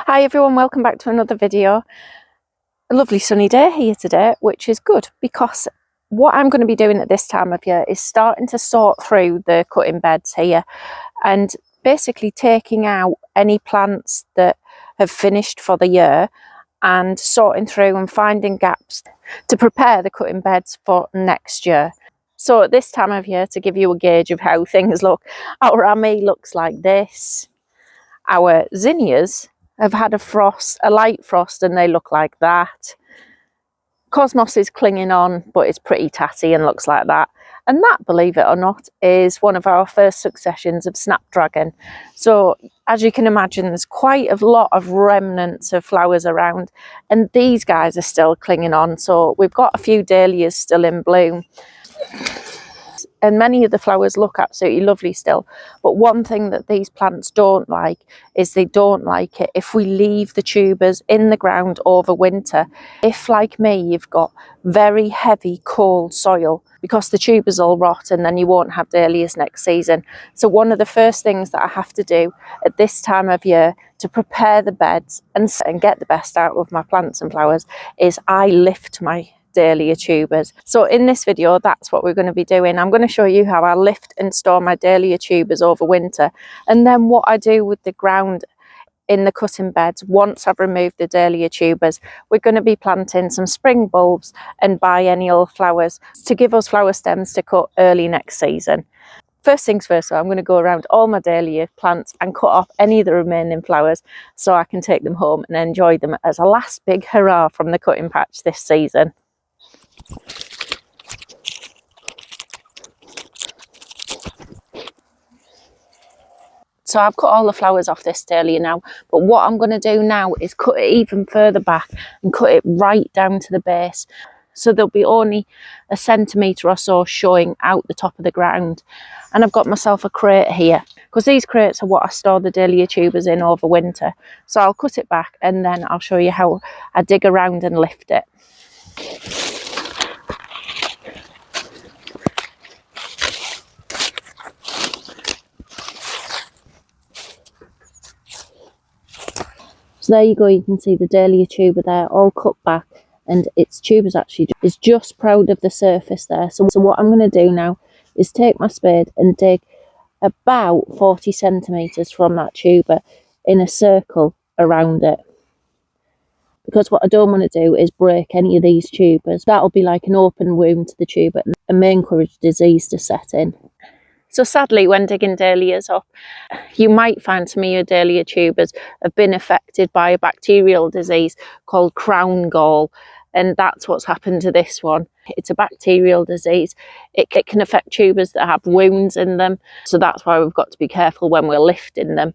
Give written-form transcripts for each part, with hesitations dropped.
Hi everyone, welcome back to another video. A lovely sunny day here today, which is good because what I'm going to be doing at this time of year is starting to sort through the cutting beds here and basically taking out any plants that have finished for the year and sorting through and finding gaps to prepare the cutting beds for next year. So at this time of year, to give you a gauge of how things look, our ammi looks like this. Our zinnias have had a light frost, and they look like that. Cosmos is clinging on, but it's pretty tatty and looks like that. And that, believe it or not, is one of our first successions of snapdragon. So as you can imagine, there's quite a lot of remnants of flowers around, and these guys are still clinging on. So we've got a few dahlias still in bloom, and many of the flowers look absolutely lovely still. But one thing that these plants don't like is they don't like it if we leave the tubers in the ground over winter. If, like me, you've got very heavy cold soil, because the tubers will rot and then you won't have dahlias next season. So one of the first things that I have to do at this time of year to prepare the beds and get the best out of my plants and flowers is I lift my dahlia tubers. So in this video, that's what we're going to be doing. I'm going to show you how I lift and store my dahlia tubers over winter, and then what I do with the ground in the cutting beds once I've removed the dahlia tubers. We're going to be planting some spring bulbs and biennial flowers to give us flower stems to cut early next season. First things first, so I'm going to go around all my dahlia plants and cut off any of the remaining flowers so I can take them home and enjoy them as a last big hurrah from the cutting patch this season. So I've cut all the flowers off this dahlia now, but what I'm going to do now is cut it even further back and cut it right down to the base. So there'll be only a centimetre or so showing out the top of the ground. And I've got myself a crate here, because these crates are what I store the dahlia tubers in over winter. So I'll cut it back and then I'll show you how I dig around and lift it. So there you go, you can see the dahlia tuber there all cut back, and its tubers actually is just proud of the surface there. So what I'm going to do now is take my spade and dig about 40 centimetres from that tuber in a circle around it, because what I don't want to do is break any of these tubers. That'll be like an open wound to the tuber and may encourage disease to set in. So sadly, when digging dahlias up, you might find some of your dahlia tubers have been affected by a bacterial disease called crown gall, and that's what's happened to this one. It's a bacterial disease. It can affect tubers that have wounds in them, so that's why we've got to be careful when we're lifting them.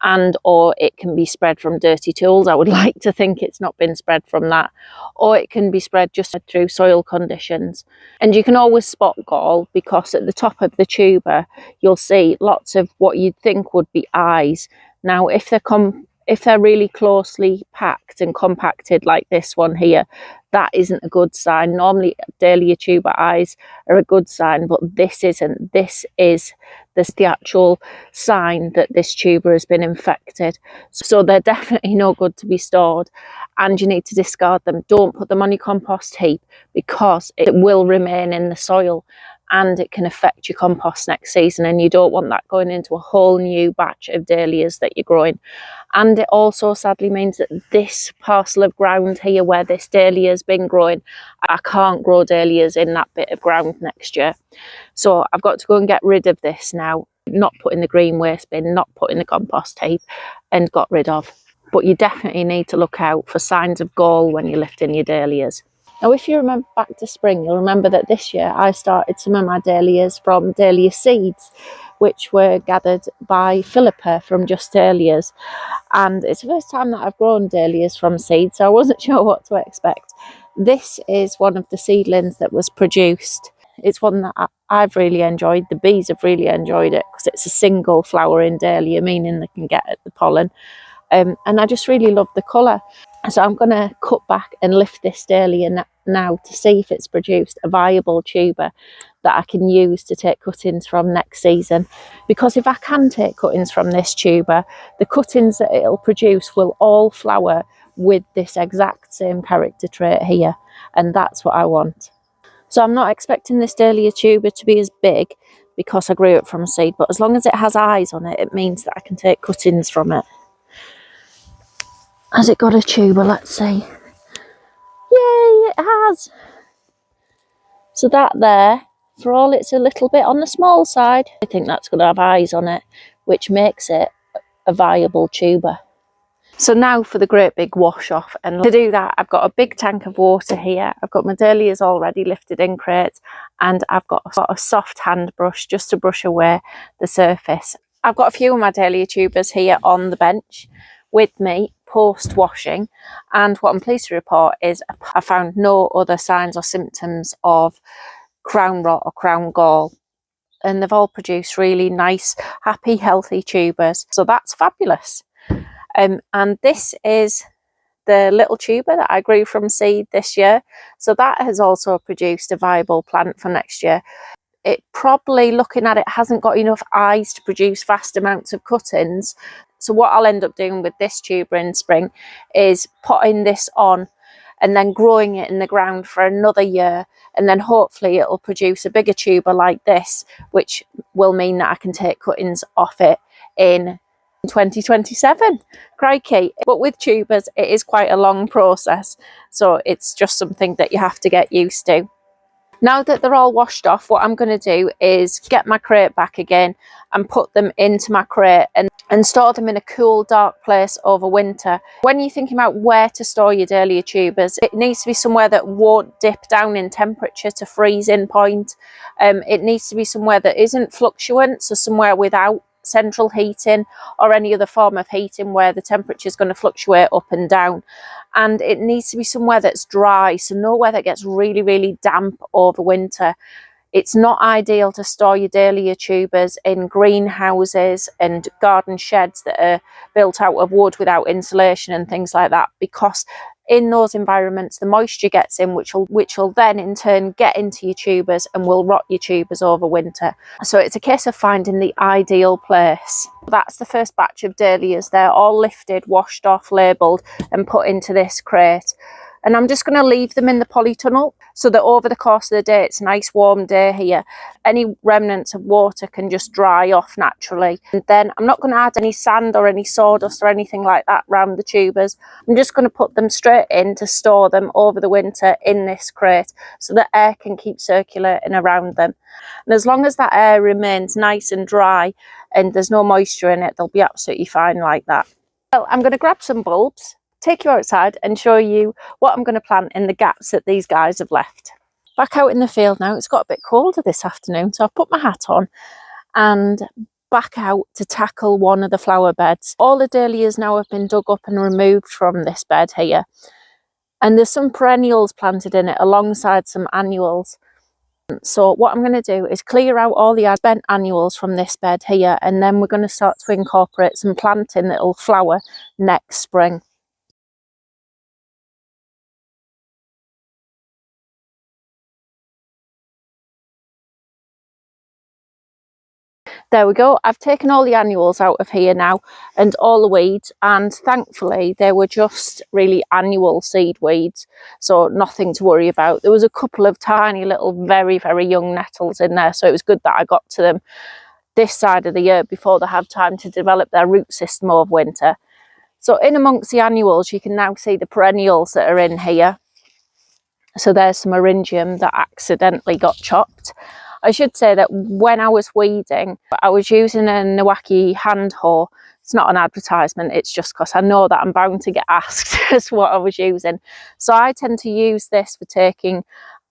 And or it can be spread from dirty tools. I would like to think it's not been spread from that. Or it can be spread just through soil conditions. And you can always spot gall, because at the top of the tuber you'll see lots of what you'd think would be eyes. Now if they're really closely packed and compacted like this one here, that isn't a good sign. Normally dahlia tuber eyes are a good sign, but this isn't. This is the actual sign that this tuber has been infected. So they're definitely no good to be stored, and you need to discard them. Don't put them on your compost heap, because it will remain in the soil and it can affect your compost next season, and you don't want that going into a whole new batch of dahlias that you're growing. And it also sadly means that this parcel of ground here where this dahlia has been growing, I can't grow dahlias in that bit of ground next year. So I've got to go and get rid of this now, not put in the green waste bin, not put in the compost heap, and got rid of. But you definitely need to look out for signs of gall when you're lifting your dahlias. Now if you remember back to spring, you'll remember that this year I started some of my dahlias from dahlia seeds, which were gathered by Philippa from Just Dahlias. And it's the first time that I've grown dahlias from seed, so I wasn't sure what to expect. This is one of the seedlings that was produced. It's one that I've really enjoyed. The bees have really enjoyed it, because it's a single flowering dahlia, meaning they can get at the pollen. And I just really love the colour. So I'm going to cut back and lift this dahlia now to see if it's produced a viable tuber that I can use to take cuttings from next season. Because if I can take cuttings from this tuber, the cuttings that it'll produce will all flower with this exact same character trait here, and that's what I want. So I'm not expecting this dahlia tuber to be as big because I grew it from seed, but as long as it has eyes on it, it means that I can take cuttings from it. Has it got a tuber? Let's see. Yay, it has. So that there, for all it's a little bit on the small side, I think that's going to have eyes on it, which makes it a viable tuber. So now for the great big wash off, and to do that I've got a big tank of water here. I've got my dahlias already lifted in crates, and I've got a soft hand brush just to brush away the surface. I've got a few of my dahlia tubers here on the bench with me post washing, and what I'm pleased to report is I found no other signs or symptoms of crown rot or crown gall, and they've all produced really nice, happy, healthy tubers, so that's fabulous. And this is the little tuber that I grew from seed this year, so that has also produced a viable plant for next year. It probably, looking at it, hasn't got enough eyes to produce vast amounts of cuttings, so what I'll end up doing with this tuber in spring is putting this on and then growing it in the ground for another year, and then hopefully it'll produce a bigger tuber like this, which will mean that I can take cuttings off it in 2027. Crikey. But with tubers it is quite a long process, so it's just something that you have to get used to. Now that they're all washed off, what I'm going to do is get my crate back again and put them into my crate and store them in a cool, dark place over winter. When you're thinking about where to store your dahlia tubers, it needs to be somewhere that won't dip down in temperature to freezing point. It needs to be somewhere that isn't fluctuant, so somewhere without central heating or any other form of heating where the temperature is going to fluctuate up and down. And it needs to be somewhere that's dry, so nowhere that gets really, really damp over winter. It's not ideal to store your dahlia tubers in greenhouses and garden sheds that are built out of wood without insulation and things like that, because in those environments the moisture gets in, which will then in turn get into your tubers and will rot your tubers over winter. So it's a case of finding the ideal place. That's the first batch of dahlias. They're all lifted, washed off, labelled and put into this crate. And I'm just going to leave them in the polytunnel so that over the course of the day, it's a nice warm day here, any remnants of water can just dry off naturally. And then I'm not going to add any sand or any sawdust or anything like that around the tubers. I'm just going to put them straight in to store them over the winter in this crate so that air can keep circulating around them. And as long as that air remains nice and dry and there's no moisture in it, they'll be absolutely fine like that. Well, I'm going to grab some bulbs, take you outside and show you what I'm going to plant in the gaps that these guys have left. Back out in the field now, it's got a bit colder this afternoon, so I've put my hat on and back out to tackle one of the flower beds. All the dahlias now have been dug up and removed from this bed here, and there's some perennials planted in it alongside some annuals. So what I'm going to do is clear out all the spent annuals from this bed here, and then we're going to start to incorporate some planting that will flower next spring. There we go. I've taken all the annuals out of here now and all the weeds, and thankfully they were just really annual seed weeds, so nothing to worry about. There was a couple of tiny little very, very young nettles in there, so it was good that I got to them this side of the year before they have time to develop their root system over winter. So in amongst the annuals you can now see the perennials that are in here. So there's some eryngium that accidentally got chopped. I should say that when I was weeding, I was using a Nowaki hand hoe. It's not an advertisement, it's just because I know that I'm bound to get asked as what I was using. So I tend to use this for taking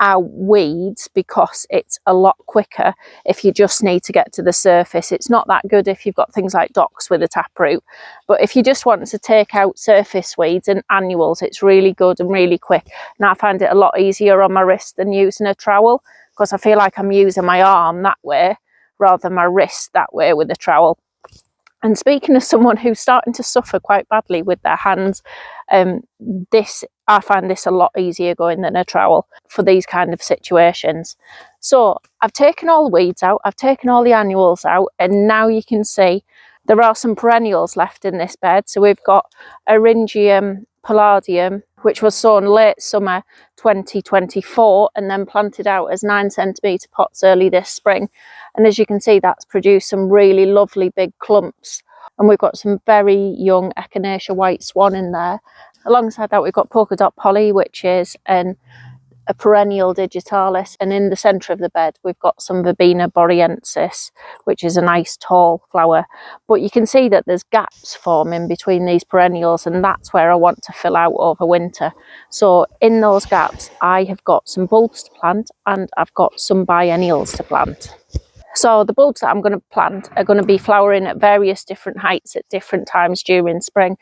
out weeds because it's a lot quicker if you just need to get to the surface. It's not that good if you've got things like docks with a taproot, but if you just want to take out surface weeds and annuals, it's really good and really quick. And I find it a lot easier on my wrist than using a trowel, because I feel like I'm using my arm that way rather than my wrist that way with a trowel. And speaking of someone who's starting to suffer quite badly with their hands, I find this a lot easier going than a trowel for these kind of situations. So I've taken all the weeds out, I've taken all the annuals out, and now you can see there are some perennials left in this bed. So we've got Eryngium Palladium, which was sown late summer 2024 and then planted out as 9cm pots early this spring. And as you can see, that's produced some really lovely big clumps. And we've got some very young Echinacea white swan in there. Alongside that, we've got polka dot polly, which is a perennial digitalis, and in the centre of the bed we've got some Verbena boreensis, which is a nice tall flower. But you can see that there's gaps forming between these perennials, and that's where I want to fill out over winter. So in those gaps I have got some bulbs to plant and I've got some biennials to plant. So the bulbs that I'm going to plant are going to be flowering at various different heights at different times during spring.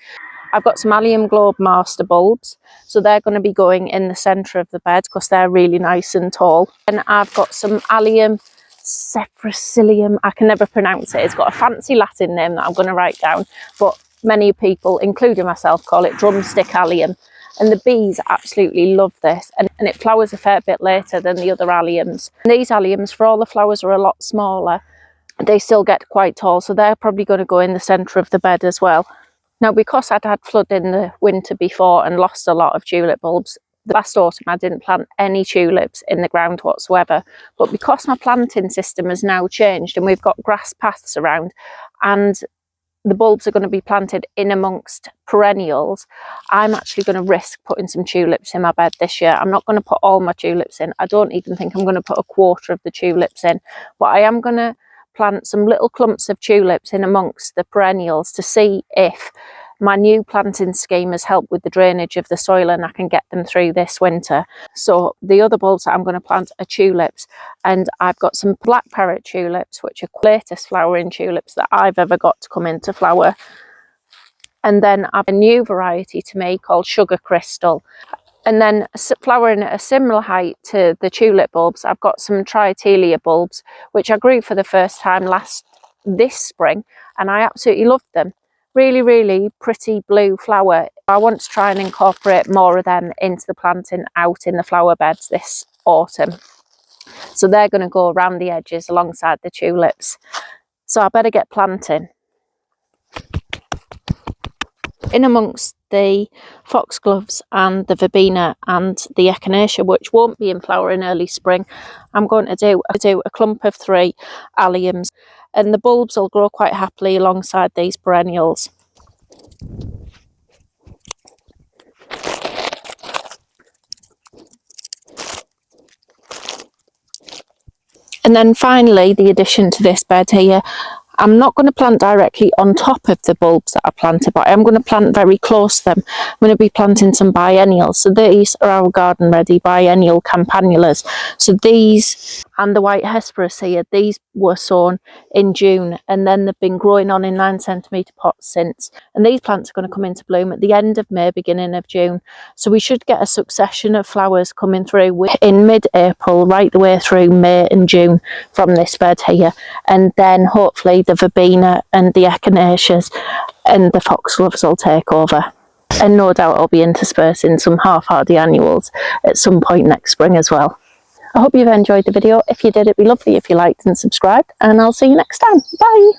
I've got some Allium Globe Master bulbs, so they're going to be going in the centre of the bed because they're really nice and tall. And I've got some Allium Cephrycilium, I can never pronounce it, it's got a fancy Latin name that I'm going to write down, but many people, including myself, call it drumstick allium. And the bees absolutely love this, and it flowers a fair bit later than the other alliums. And these alliums, for all the flowers are a lot smaller, they still get quite tall, so they're probably going to go in the centre of the bed as well. Now, because I'd had flood in the winter before and lost a lot of tulip bulbs, the last autumn I didn't plant any tulips in the ground whatsoever. But because my planting system has now changed and we've got grass paths around and the bulbs are going to be planted in amongst perennials, I'm actually going to risk putting some tulips in my bed this year. I'm not going to put all my tulips in. I don't even think I'm going to put a quarter of the tulips in. But I am going to plant some little clumps of tulips in amongst the perennials to see if my new planting scheme has helped with the drainage of the soil and I can get them through this winter. So the other bulbs that I'm going to plant are tulips, and I've got some black parrot tulips, which are the latest flowering tulips that I've ever got to come into flower. And then I have a new variety to me called Sugar Crystal. And then flowering at a similar height to the tulip bulbs, I've got some Triotelia bulbs, which I grew for the first time this spring, and I absolutely loved them. Really, really pretty blue flower. I want to try and incorporate more of them into the planting out in the flower beds this autumn. So they're going to go around the edges alongside the tulips. So I better get planting. In amongst the foxgloves and the verbena and the echinacea, which won't be in flower in early spring, I'm going to do a clump of 3 alliums, and the bulbs will grow quite happily alongside these perennials. And then finally, the addition to this bed here, I'm not going to plant directly on top of the bulbs that I planted, but I am going to plant very close to them. I'm going to be planting some biennials. So these are our garden ready biennial campanulas. So these and the white hesperus here, these were sown in June and then they've been growing on in 9cm pots since. And these plants are going to come into bloom at the end of May, beginning of June. So we should get a succession of flowers coming through in mid-April right the way through May and June from this bed here. And then hopefully the verbena and the echinaceas and the foxgloves will take over. And no doubt I'll be interspersing some half-hardy annuals at some point next spring as well. I hope you've enjoyed the video. If you did, it'd be lovely if you liked and subscribed, and I'll see you next time. Bye!